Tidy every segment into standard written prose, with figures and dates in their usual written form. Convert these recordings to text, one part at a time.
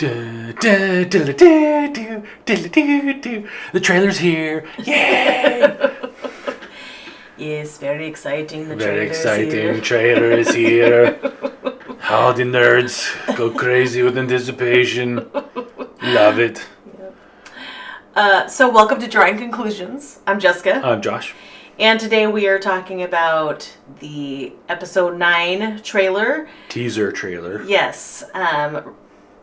The trailer's here. Yay! Yes, very exciting. The Very trailer's exciting. here. Trailer is here. How the nerds go crazy with anticipation. Love it. So welcome to Drawing Conclusions. I'm Jessica. I'm Josh. And today we are talking about the episode 9 trailer. Teaser trailer. Yes.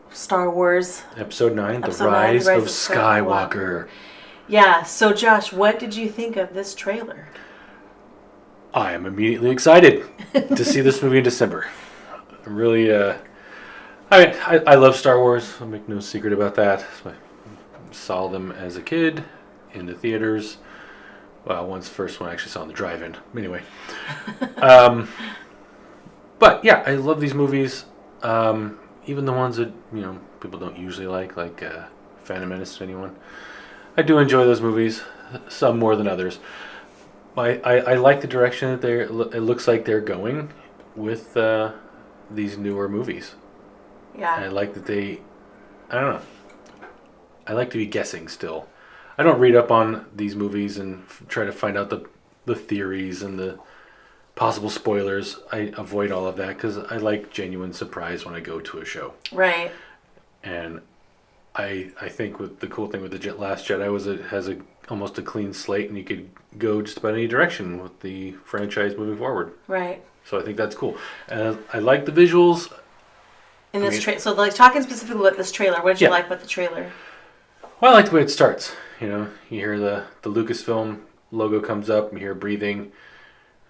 Star Wars. Episode 9, Episode The 9, Rise The of Rise of Skywalker. Yeah. So Josh, what did you think of this trailer? I am immediately excited to see this movie in December. I'm really, I love Star Wars. I'll make no secret about that. I saw them as a kid in the theaters. Well, once the first one I actually saw in the drive-in. Anyway. But yeah, I love these movies. Even the ones that, people don't usually like Phantom Menace to anyone. I do enjoy those movies, some more than others. I like the direction that it looks like they're going with these newer movies. Yeah. And I like that I don't know. I like to be guessing still. I don't read up on these movies and try to find out the theories and the possible spoilers. I avoid all of that because I like genuine surprise when I go to a show. Right. And I think with the cool thing with the Last Jedi was it has almost a clean slate and you could go just about any direction with the franchise moving forward. Right. So I think that's cool. And I like the visuals. In this so talking specifically about this trailer, what did you like about the trailer? Well, I like the way it starts. You hear the Lucasfilm logo comes up, you hear breathing.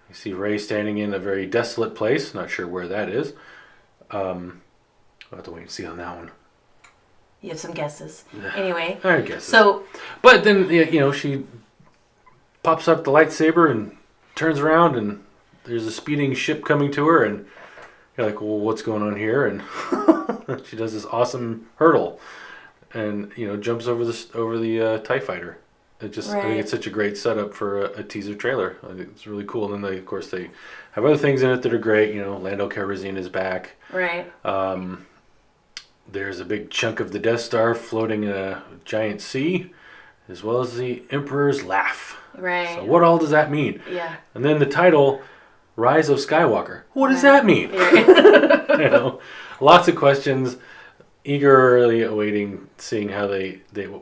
You see Rey standing in a very desolate place. Not sure where that is. I'll have to wait and see on that one. You have some guesses. Anyway. I guess. So. But then, she pops up the lightsaber and turns around and there's a speeding ship coming to her and you're like, well, what's going on here? And she does this awesome hurdle and, jumps over the TIE fighter. I think it's such a great setup for a teaser trailer. I think it's really cool. And then they have other things in it that are great. Lando Calrissian is back. Right. There's a big chunk of the Death Star floating in a giant sea, as well as the Emperor's laugh. Right. So what all does that mean? Yeah. And then the title, Rise of Skywalker. What does that mean? Right. Lots of questions. Eagerly awaiting seeing how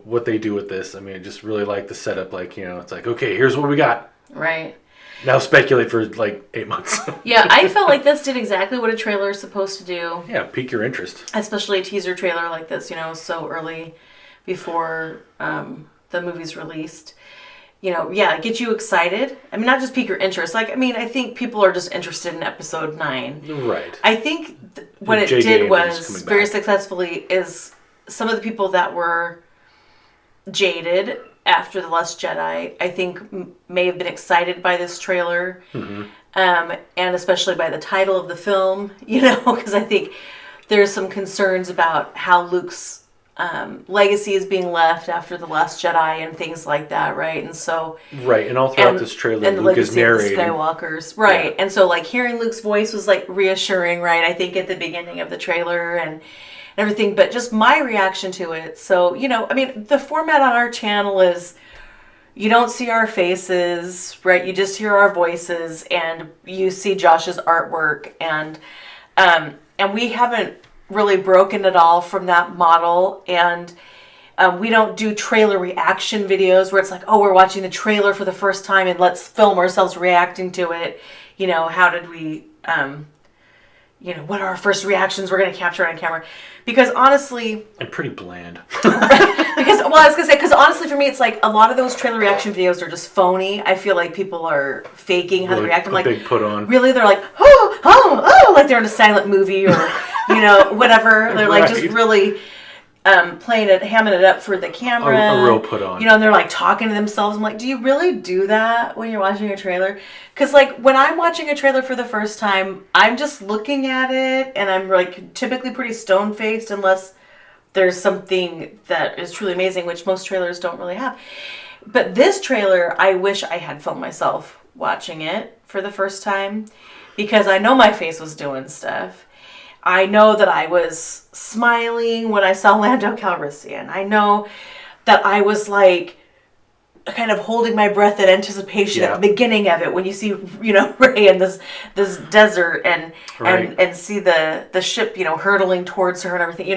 what they do with this. I mean, I just really like the setup. It's like, okay, here's what we got. Right. Now speculate for 8 months. Yeah, I felt like this did exactly what a trailer is supposed to do. Yeah, pique your interest. Especially a teaser trailer like this, so early before the movie's released. Get you excited. I mean, not just pique your interest. I think people are just interested in episode 9. Right. I think what it did was very successfully is some of the people that were jaded after The Last Jedi, I think may have been excited by this trailer. Mm-hmm. And especially by the title of the film, because I think there's some concerns about how Luke's legacy is being left after The Last Jedi and things like that, right? And so... Right, and all throughout this trailer, and Luke is narrating. And the legacy of the Skywalkers, right. Yeah. And so, hearing Luke's voice was, reassuring, right? I think at the beginning of the trailer and everything, but just my reaction to it. So, the format on our channel is you don't see our faces, right? You just hear our voices and you see Josh's artwork and we haven't really broken it all from that model, and we don't do trailer reaction videos where it's like, oh, we're watching the trailer for the first time and let's film ourselves reacting to it. How did we, what are our first reactions we're going to capture on camera? Because honestly... And pretty bland. Because honestly for me, it's like a lot of those trailer reaction videos are just phony. I feel like people are faking how they react. I'm like, big put on. Really? They're like, oh, like they're in a silent movie or... whatever. They're just really playing it, hamming it up for the camera. A real put on. And they're talking to themselves. I'm like, do you really do that when you're watching a trailer? Because when I'm watching a trailer for the first time, I'm just looking at it and I'm typically pretty stone faced unless there's something that is truly amazing, which most trailers don't really have. But this trailer, I wish I had filmed myself watching it for the first time because I know my face was doing stuff. I know that I was smiling when I saw Lando Calrissian. I know that I was like kind of holding my breath in anticipation at the beginning of it when you see, Rey in this desert and see the ship, hurtling towards her and everything.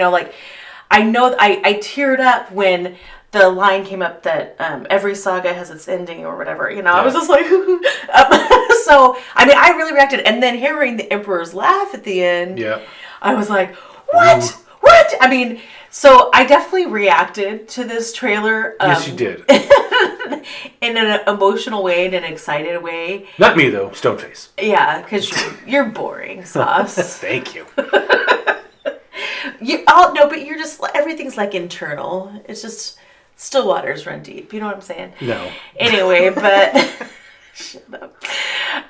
I know I teared up when the line came up that every saga has its ending or whatever. I was just like, so I really reacted. And then hearing the Emperor's laugh at the end, I was like, what? Ooh. What? So I definitely reacted to this trailer. Yes, you did. In an emotional way, in an excited way. Not me, though. Stoneface. Yeah, because you're boring, Sauce. Thank you. But you're just, everything's like internal. It's just, still waters run deep. You know what I'm saying? No. Anyway, but... Shut up.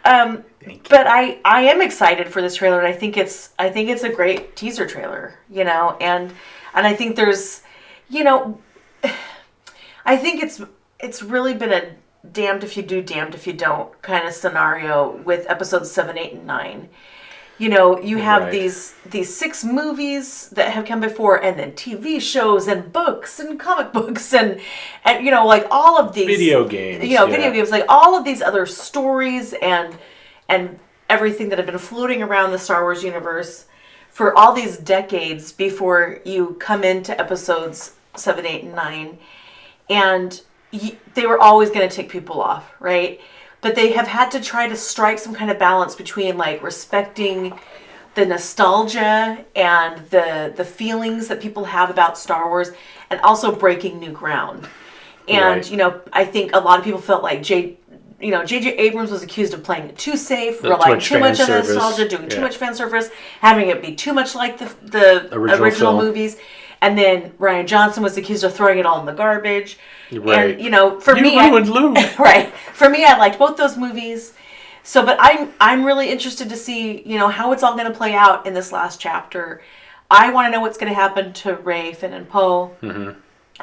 But I am excited for this trailer, and I think it's a great teaser trailer, and I think there's, I think it's really been a damned if you do, damned if you don't kind of scenario with episodes 7, 8, and 9. You have these 6 movies that have come before, and then TV shows and books and comic books and like all of these video games. Video games, like all of these other stories and everything that have been floating around the Star Wars universe for all these decades before you come into episodes 7, 8, and 9. And they were always going to tick people off, right? But they have had to try to strike some kind of balance between like respecting the nostalgia and the feelings that people have about Star Wars and also breaking new ground. And, I think a lot of people felt like J.J. Abrams was accused of playing it too safe, relying too much on nostalgia, doing too much fan service, having it be too much like the original movies. And then Rian Johnson was accused of throwing it all in the garbage. Right. And, for me... You ruined Luke. Right. For me, I liked both those movies. So, but I'm really interested to see, how it's all going to play out in this last chapter. I want to know what's going to happen to Rey, Finn, and Poe. Mm-hmm.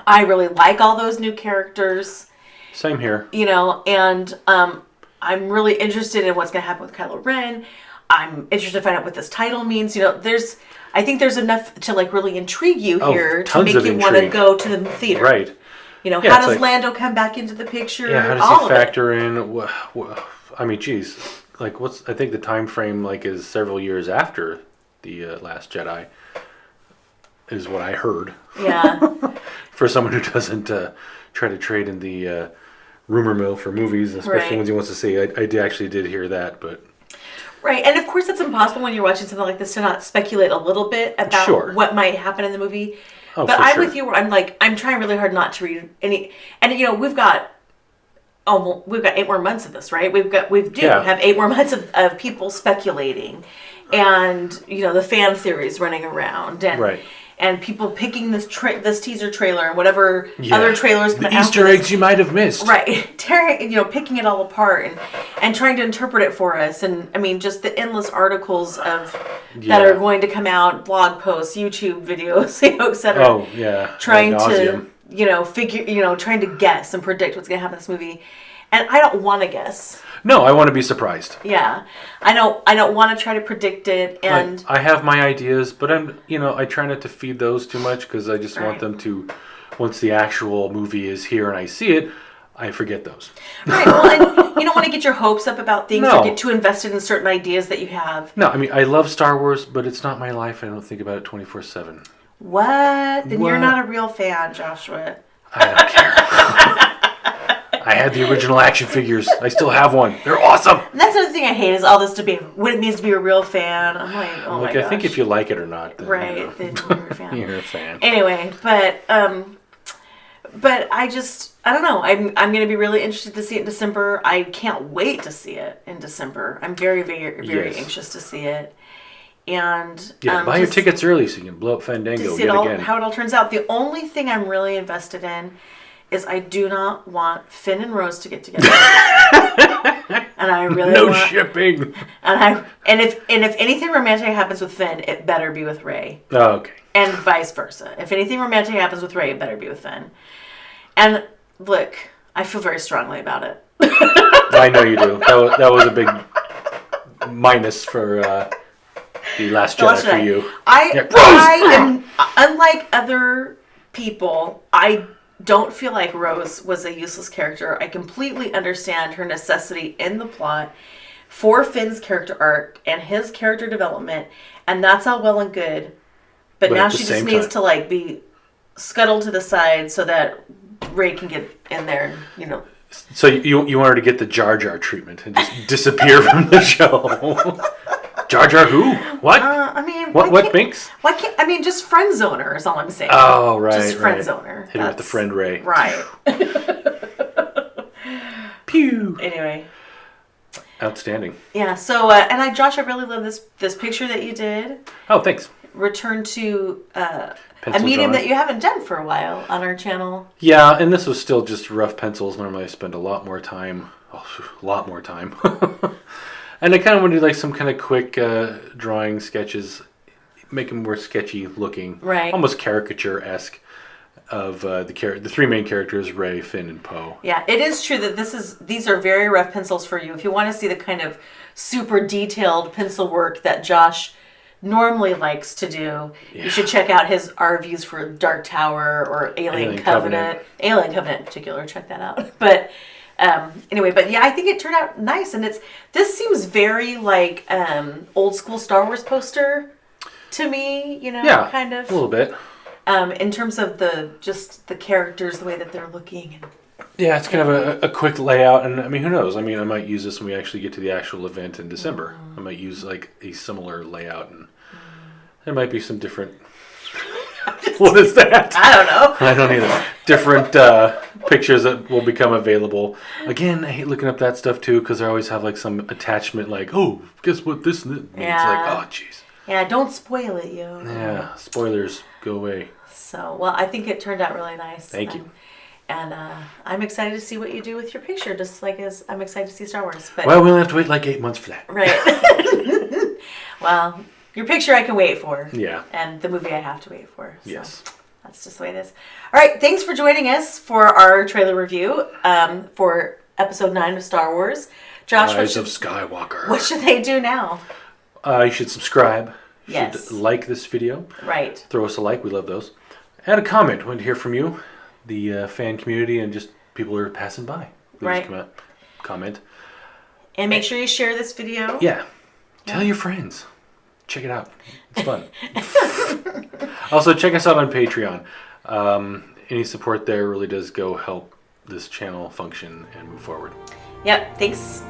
I really like all those new characters. Same here. And I'm really interested in what's going to happen with Kylo Ren. I'm interested to find out what this title means. I think there's enough to like really intrigue you here to make you want to go to the theater. Right. How does Lando come back into the picture? Yeah, how does he factor in? I mean, geez, like I think the time frame is several years after the Last Jedi, is what I heard. Yeah. For someone who doesn't try to trade in the rumor mill for movies, especially ones he wants to see, I actually did hear that, but. Right, and of course it's impossible when you're watching something like this to not speculate a little bit about what might happen in the movie. Oh, but I'm with you where I'm trying really hard not to read any, and we've got 8 more months of this, right? We have 8 more months of people speculating, and the fan theories running around, and and people picking this teaser trailer and whatever other trailers. The Easter eggs you might have missed. Right. Picking it all apart and trying to interpret it for us. And I mean, just the endless articles that are going to come out, blog posts, YouTube videos, et cetera. Oh, yeah. Trying to, trying to guess and predict what's going to happen in this movie. And I don't want to guess. No, I want to be surprised. Yeah. I don't want to try to predict it. And I have my ideas, but I try not to feed those too much because I just want them to, once the actual movie is here and I see it, I forget those. Right. Well, and you don't want to get your hopes up about things or get too invested in certain ideas that you have. No, I mean, I love Star Wars, but it's not my life. I don't think about it 24/7. What? Then you're not a real fan, Joshua. I don't care. I had the original action figures. I still have one. They're awesome. And that's another thing I hate is all this debate. What it means to be a real fan. I'm like, oh my gosh. I think if you like it or not, then, then you're a fan. You're a fan. Anyway, but I don't know. I'm going to be really interested to see it in December. I can't wait to see it in December. I'm very, very, very anxious to see it. And buy your tickets early so you can blow up Fandango yet again. How it all turns out. The only thing I'm really invested in is I do not want Finn and Rose to get together. And I really no shipping. And if anything romantic happens with Finn, it better be with Rey. Oh, okay. And vice versa. If anything romantic happens with Rey, it better be with Finn. And look, I feel very strongly about it. I know you do. That was a big minus for The Last The Jedi Last for Jedi. you. I am, unlike other people, I don't feel like Rose was a useless character. I completely understand her necessity in the plot for Finn's character arc and his character development, and that's all well and good. But now at the she just same needs time- to like be scuttled to the side so that Rey can get in there and, you know. So you want her to get the Jar Jar treatment and just disappear from the show? Jar Jar who? What? I mean, What Binks? Why can't I mean just friend zoner is all I'm saying. Oh, right. Just friend right. zoner. Hit her with the friend Ray. Right. Pew. Anyway. Outstanding. Yeah. So and Josh, I really love this picture that you did. Oh, thanks. Return to a Pencil medium drawing. that you haven't done for a while on our channel. Yeah, and this was still just rough pencils. Normally I spend a lot more time. And I kind of want to do like some kind of quick drawing sketches, make them more sketchy looking. Right. Almost caricature-esque of the three main characters, Rey, Finn, and Poe. Yeah, it is true that these are very rough pencils for you. If you want to see the kind of super detailed pencil work that Josh normally likes to do, you should check out his reviews for Dark Tower or Alien Covenant. Alien Covenant in particular, check that out. But anyway, but yeah, I think it turned out nice, and this seems very like old school Star Wars poster to me. You know, Yeah, kind of a little bit. in terms of the characters, the way that they're looking. And Yeah, it's kind of a quick layout, and I mean, who knows? I mean, I might use this when we actually get to the actual event in December. I might use like a similar layout, and there might be some different. What is that? I don't know. I don't either. Different pictures that will become available. Again, I hate looking up that stuff too because I always have like some attachment, like, oh, guess what this means? Yeah. It's like, oh, jeez. Yeah, don't spoil it, yo. Yeah, spoilers, go away. So, well, I think it turned out really nice. Thank you. And I'm excited to see what you do with your picture, just like as I'm excited to see Star Wars. But Well, we only have to wait like 8 months for that. right. Well, your picture I can wait for. Yeah. And the movie I have to wait for. So Yes. that's just the way it is. All right, thanks for joining us for our trailer review for Episode 9 of Star Wars. Josh, Rise of Skywalker. what should they do now? You should subscribe. You Yes. should like this video. Right. Throw us a like. We love those. Add a comment. Want to hear from you, the fan community, and just people who are passing by. Please Right. come out, comment. And make sure you share this video. Yeah. Tell your friends. Check it out. It's fun. Also, check us out on Patreon. Any support there really does go help this channel function and move forward. Yep, thanks.